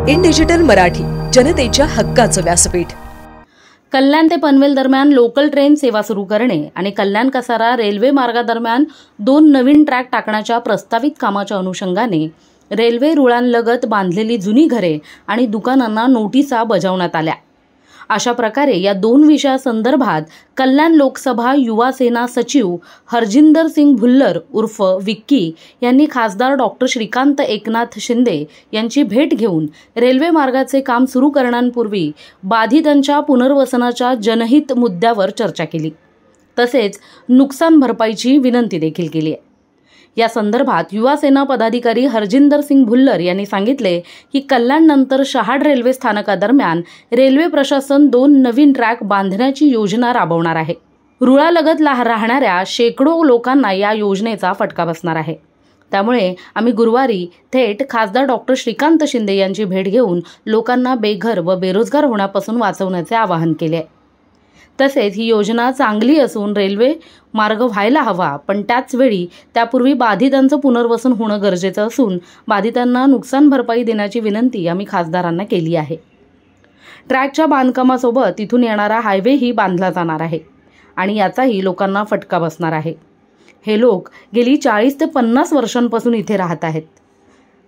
In digital Marathi, जनतेच्या हक्काचं व्यासपीठ। कल्याण ते पनवेल दरम्यान लोकल ट्रेन सेवा सुरू करणे आणि कल्याण कसारा रेल्वे मार्गादरम्यान 2 नवीन ट्रॅक टाकण्याच्या प्रस्तावित कामाच्या अनुषंगाने रेल्वे रुळांलगत बांधलेली जुनी घरे आणि दुकानांना नोटिसा बजावण्यात आल्या। अशा प्रकारे या 2 विषयासंदर्भात कल्याण लोकसभा युवा सेना सचिव हरजिंदर सिंग भुल्लर उर्फ विक्की यांनी खासदार डॉक्टर श्रीकांत एकनाथ शिंदे यांची भेट घेऊन रेल्वे मार्गाचे काम सुरू करण्यापूर्वी बाधितांच्या पुनर्वसनाच्या जनहित मुद्द्यावर चर्चा केली। तसेच नुकसान भरपाईची विनंती देखील केली आहे। या संदर्भात युवा सेना पदाधिकारी हरजिंदर सिंग भुल्लर यांनी सांगितले की कल्याण नंतर शहाड रेल्वे स्थानकादरम्यान रेल्वे प्रशासन 2 नवीन ट्रॅक बांधण्याची योजना राबवणार आहे। रुळालगत राहणाऱ्या शेकडो लोकांना या योजनेचा फटका बसणार आहे। त्यामुळे आम्ही गुरुवारी थेट खासदार डॉक्टर श्रीकांत शिंदे यांची भेट घेऊन लोकांना बेघर व बेरोजगार होण्यापासून वाचवण्याचे आवाहन केले। तसेच ही योजना चांगली असून रेल्वे मार्ग व्हायला हवा, पण त्याच वेळी त्यापूर्वी बाधितांचं पुनर्वसन होणं गरजेचं असून बाधितांना नुकसान भरपाई देण्याची विनंती आम्ही खासदारांना केली आहे। ट्रॅकच्या बांधकामासोबत तिथून येणारा हायवेही बांधला जाणार आहे आणि याचाही लोकांना फटका बसणार आहे। हे लोक गेली 40 ते 50 वर्षांपासून इथे राहत आहेत।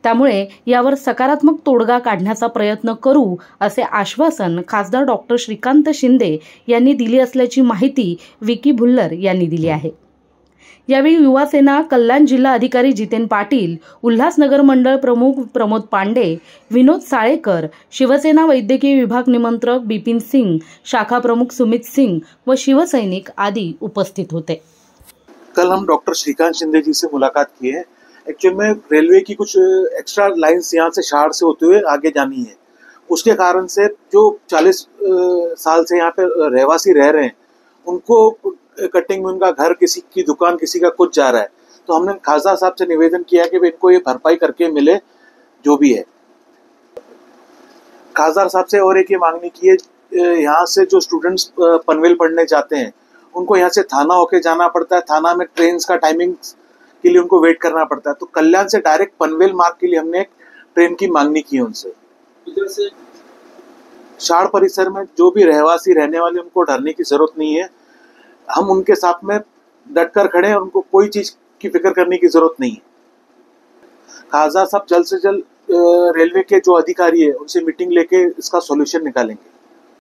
त्यामुळे यावर सकारात्मक तोडगा काढण्याचा प्रयत्न करू असे आश्वासन खासदार डॉक्टर श्रीकांत शिंदे यांनी दिली असल्याची माहिती विकी भुल्लर यांनी दिली आहे। यावेळी युवा सेना कल्याण जिल्हा अधिकारी जितेन पाटील, उल्हासनगर मंडळ प्रमुख प्रमोद पांडे, विनोद साळेकर, शिवसेना वैद्यकीय विभाग निमंत्रक बिपिन सिंग, शाखा प्रमुख सुमित सिंग व शिवसैनिक आदि उपस्थित होते। कल हम डॉक्टर श्रीकांत शिंदे जी से मुलाकात की है। एक्चुअल में रेलवे की कुछ एक्स्ट्रा लाइंस यहाँ से शहाड़ से होते हुए आगे जानी है। उसके कारण से जो 40 साल से यहाँ पे रहवासी रह रहे हैं उनको कटिंग में उनका घर, किसी की दुकान, किसी का कुछ जा रहा है। तो हमने खासदार साहब से निवेदन किया कि इनको ये भरपाई करके मिले जो भी है। खासदार साहब से और एक ये मांगनी की है, यहाँ से जो स्टूडेंट्स पनवेल पढ़ने जाते हैं उनको यहाँ से थाना होके जाना पड़ता है। थाना में ट्रेन का टाइमिंग के लिए उनको वेट करना पड़ता है। तो कल्याण से डायरेक्ट पनवेल मार्ग के लिए हमने एक ट्रेन की मांगनी की है उनसे। इधर से शहाड़ परिसर में जो भी रहवासी रहने वाले उनको डरने की जरूरत नहीं है। हम उनके साथ में डटकर खड़े हैं, उनको कोई चीज की फिक्र करने की जरूरत नहीं है। खासदार साहब जल्द से जल्द रेलवे के जो अधिकारी है उनसे मीटिंग लेके इसका सॉल्यूशन निकालेंगे।